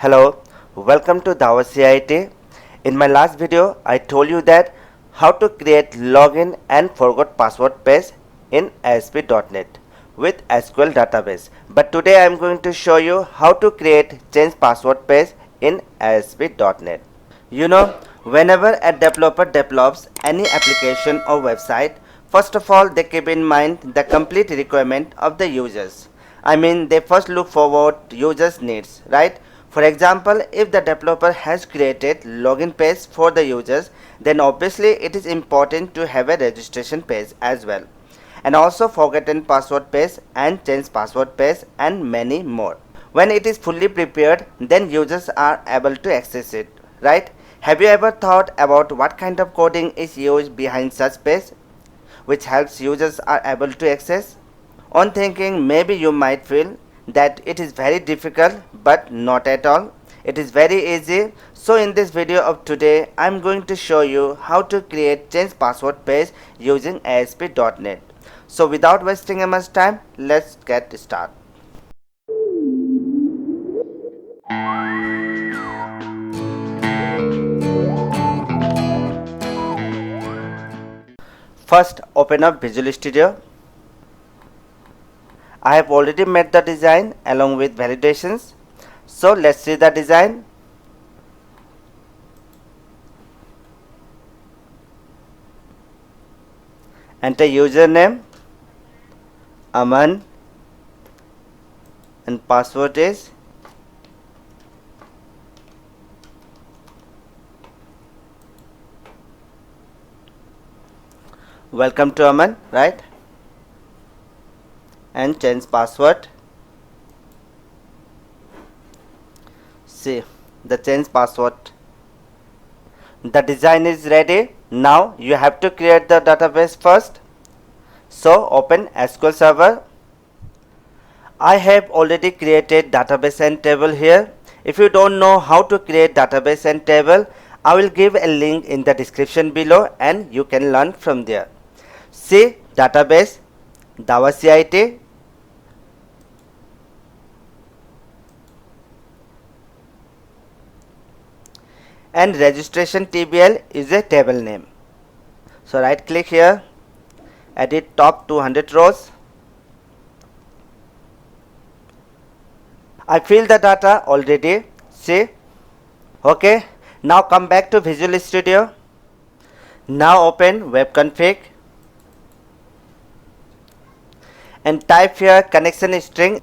Hello, welcome to Dawa CIT. In my last video, I told you that how to create login and forgot password page in ASP.NET with SQL database. But today I am going to show you how to create change password page in ASP.NET. Whenever a developer develops any application or website, first of all they keep in mind the complete requirement of the users. I mean, they first look for what users needs, right? For example, if the developer has created login page for the users, then obviously it is important to have a registration page as well, and also forgotten password page and change password page and many more. When it is fully prepared, then users are able to access it, right? Have you ever thought about what kind of coding is used behind such page, which helps users are able to access? On thinking, maybe you might feel that it is very difficult, but not at all. It is very easy. So in this video of today, I am going to show you how to create change password page using ASP.NET. So without wasting much time, let's get started. First, open up Visual Studio. I have already made the design along with validations. So let's see the design. Enter username Aman and password is welcome to Aman, right? And change password. See the change password. The design is ready. Now you have to create the database first. So open SQL Server. I have already created database and table here. If you don't know how to create database and table, I will give a link in the description below and you can learn from there. See database, Dawa CIT, and registration TBL is a table name. So right click here, edit top 200 rows. I fill the data already. See, okay. Now come back to Visual Studio. Now open web config and type here connection string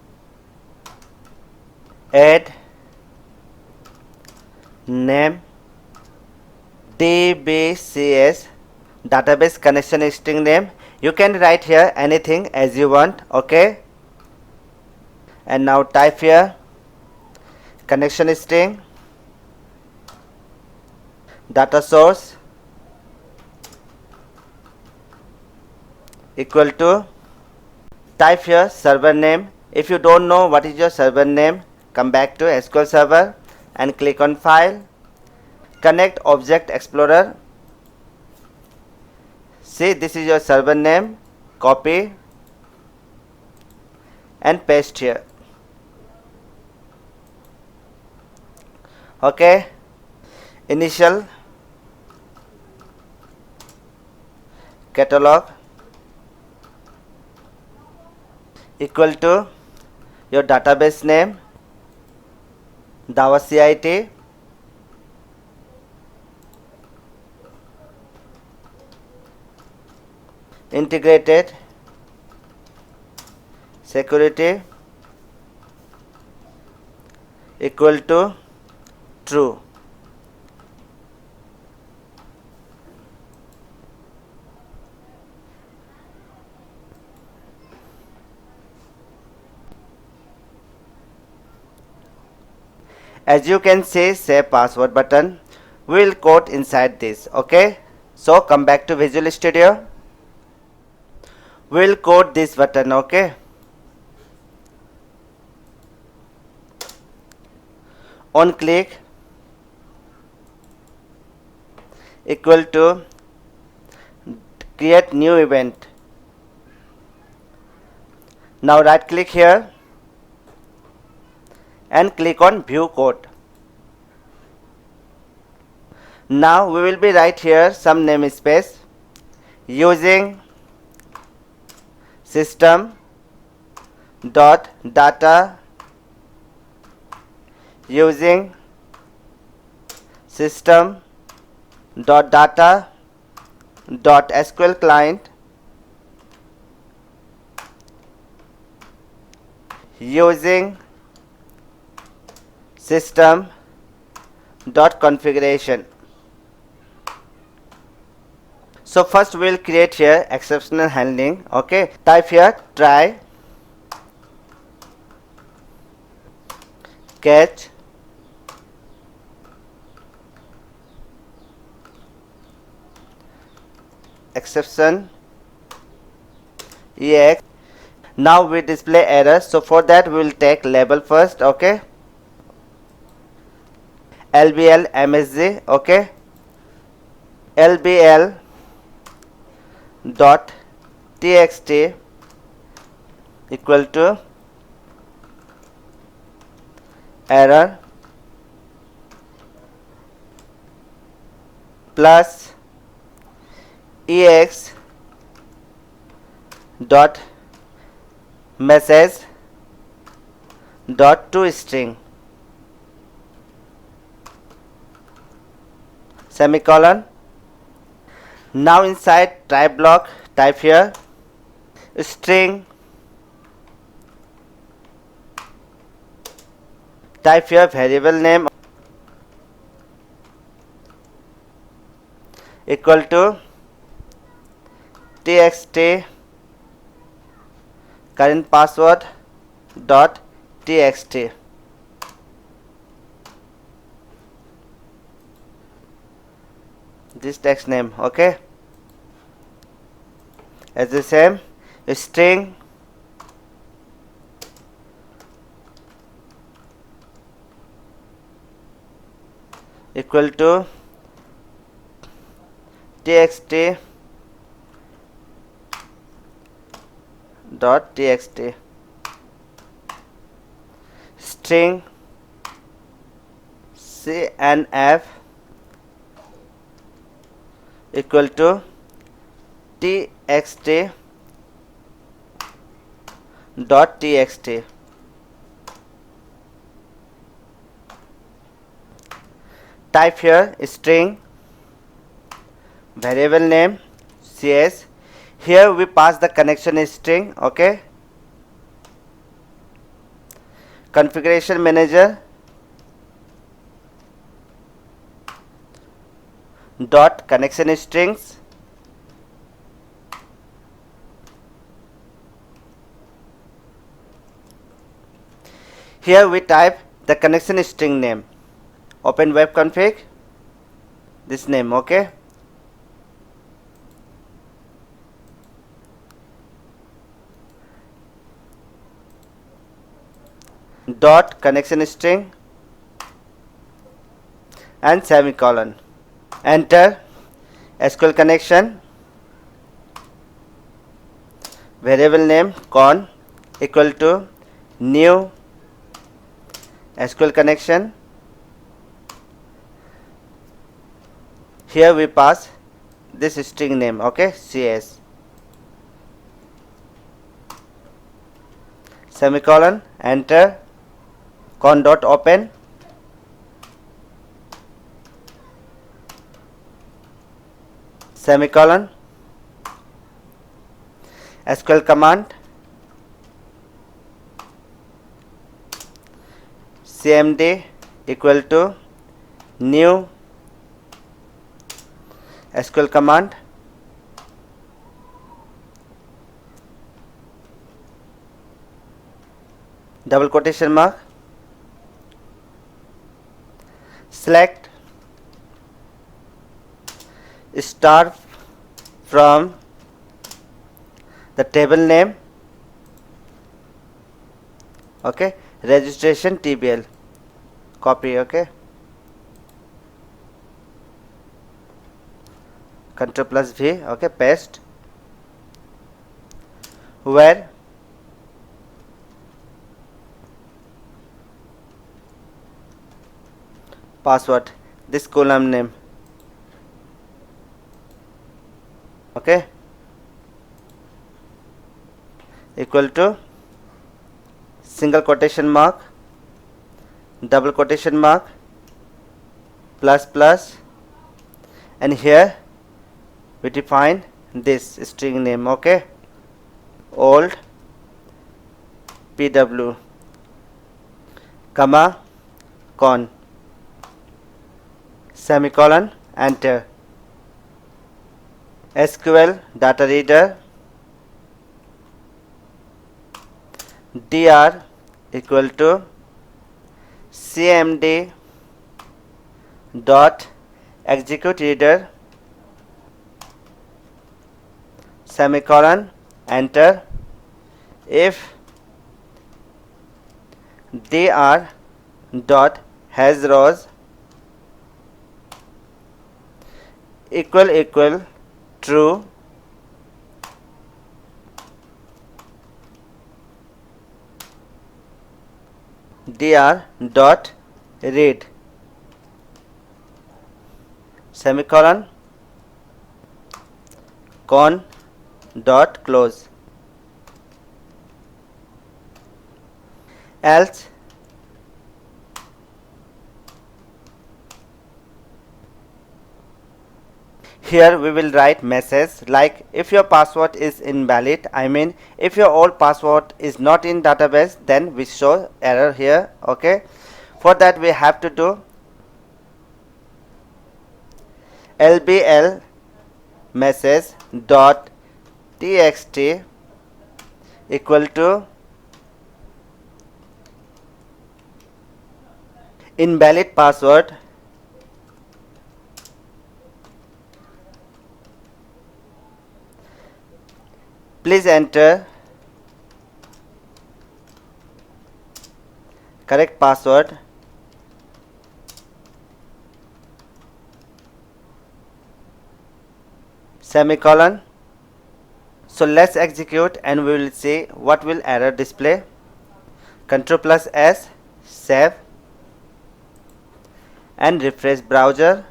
add name DBCS database connection string name. You can write here anything as you want, okay? And now type here connection string data source equal to, type here server name. If you don't know what is your server name, come back to SQL Server and click on file, connect Object Explorer. See, this is your server name, copy and paste here. Okay, initial catalog equal to your database name Dawa CIT, integrated security equal to true. As you can see, save password button. We will code inside this, okay? So come back to Visual Studio. We will code this button, okay? On click equal to create new event. Now right click here and click on view code. Now we will be write here some namespace using system dot data using system dot data dot SQL client using system dot configuration. So first we'll create here exceptional handling. Okay, type here try catch exception ex. Now we display error, so for that we will take label first. Okay, lbl msg. Okay, lbl dot txt equal to error plus ex dot message dot toString semicolon. Now inside try block type here string, type here variable name equal to txt current password dot txt. This text name. Okay, as the same string equal to txt dot txt string cnf equal to txt dot txt. Type here string variable name cs. Here we pass the connection string. Okay, configuration manager dot connection strings here we type the connection string name open web config this name. Okay, dot connection string and semicolon. Enter SQL connection variable name con equal to new SQL connection. Here we pass this string name. Okay, cs semicolon. Enter con dot open semicolon SQL command cmd equal to new SQL command double quotation mark select star from the table name. Okay, registration tbl copy. Okay, Ctrl plus V. Okay, paste where password this column name okay, equal to single quotation mark, double quotation mark, plus plus, and here we define this string name, okay, old pw, comma, con, semicolon, enter. SQL data reader dr equal to cmd dot execute reader, semicolon, enter. If dr dot has rows equal true, dr dot read, semicolon, con dot close. Else here we will write message like if your password is invalid, I mean if your old password is not in database, then we show error here, okay. For that we have to do lbl message dot txt equal to invalid password please enter correct password, semicolon. So let's execute and we will see what will error display. Ctrl plus S, save and refresh browser.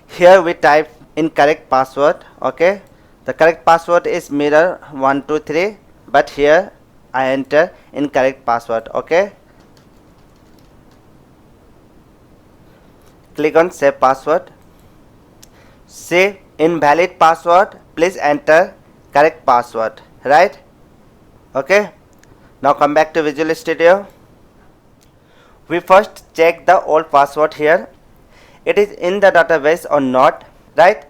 Here we type incorrect password, okay. The correct password is mirror123, but here I enter incorrect password, okay. Click on save password. Say invalid password, please enter correct password, right? Okay. Now come back to Visual Studio. We first check the old password here. It is in the database or not, right?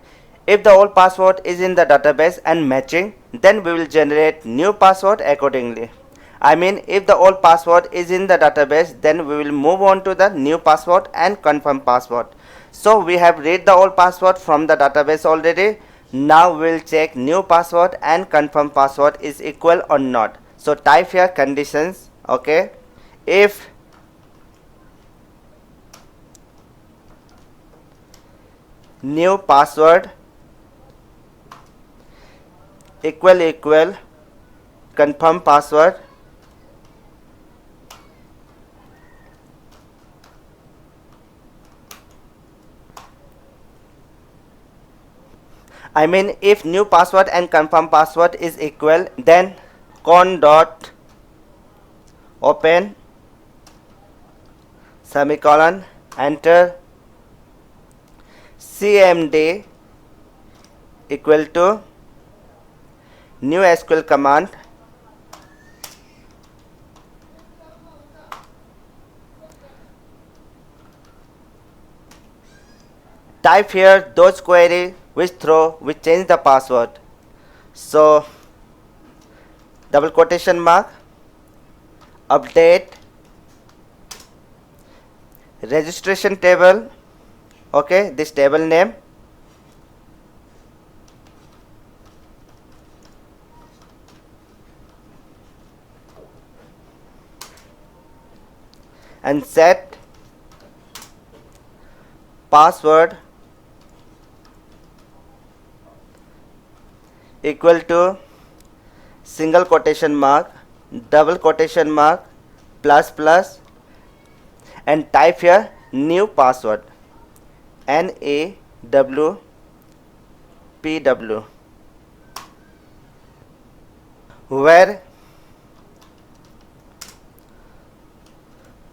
If the old password is in the database and matching, then we will generate new password accordingly. I mean if the old password is in the database, then we will move on to the new password and confirm password. So we have read the old password from the database already. Now we will check new password and confirm password is equal or not. So type here conditions, okay. If new password equal confirm password, I mean if new password and confirm password is equal, then con dot open semicolon, enter. cmd equal to new SQL command, type here those query which change the password. So double quotation mark, update registration table, okay, this table name, and set password equal to single quotation mark, double quotation mark, plus plus, and type here new password. NAWPW, where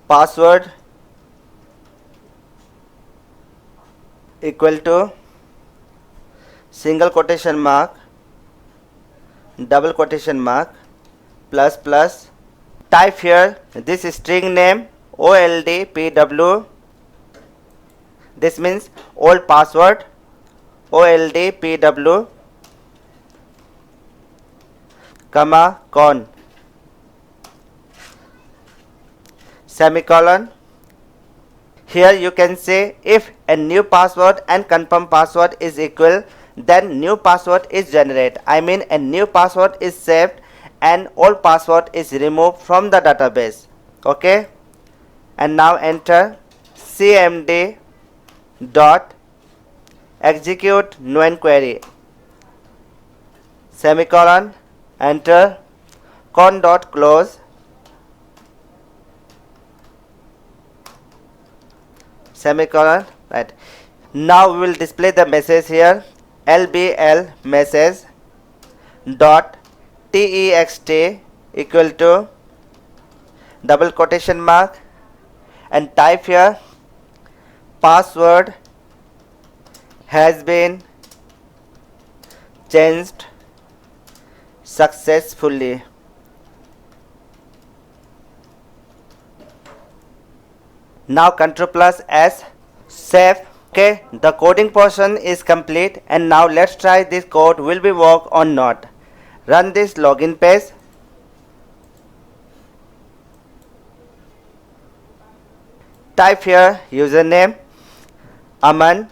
password equal to single quotation mark, double quotation mark, plus plus. Type here this string name OLDPW. This means old password OLDPW, comma con, semicolon. Here you can say if a new password and confirm password is equal, then new password is generated. I mean a new password is saved and old password is removed from the database. Okay, and now enter cmd dot execute new query, semicolon, enter con dot close, semicolon. Right, now we will display the message here, lbl message dot text equal to double quotation mark, and type here password has been changed successfully. Now Ctrl plus S, save. Okay, the coding portion is complete, and now let's try this code will be work or not. Run this login page. Type here username Aman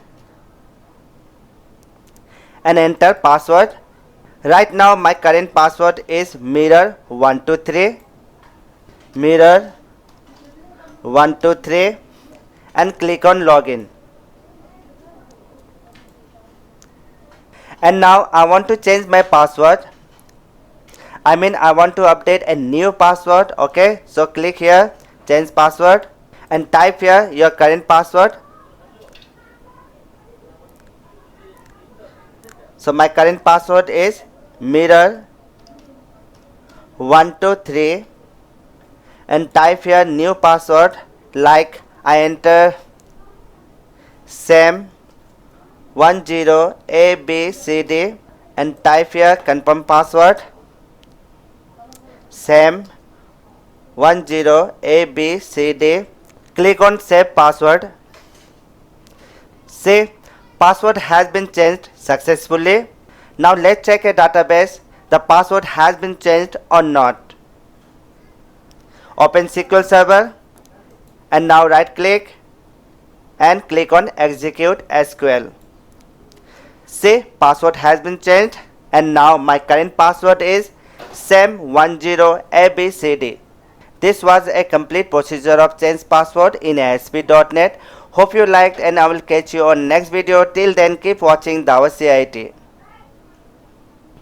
and enter password. Right now my current password is mirror123, mirror123, and click on login. And now I want to change my password. I mean I want to update a new password. Okay, so click here change password and type here your current password. So my current password is mirror123, and type here new password, like I enter Sam10 ABCD, and type here confirm password Sam10 ABCD. Click on save password. See, password has been changed successfully. Now let's check a database the password has been changed or not. Open SQL Server and now right click and click on execute SQL. See, password has been changed, and now my current password is Sam10 ABCD. This was a complete procedure of change password in ASP.NET. Hope you liked, and I will catch you on next video. Till then, keep watching Dawa CIT.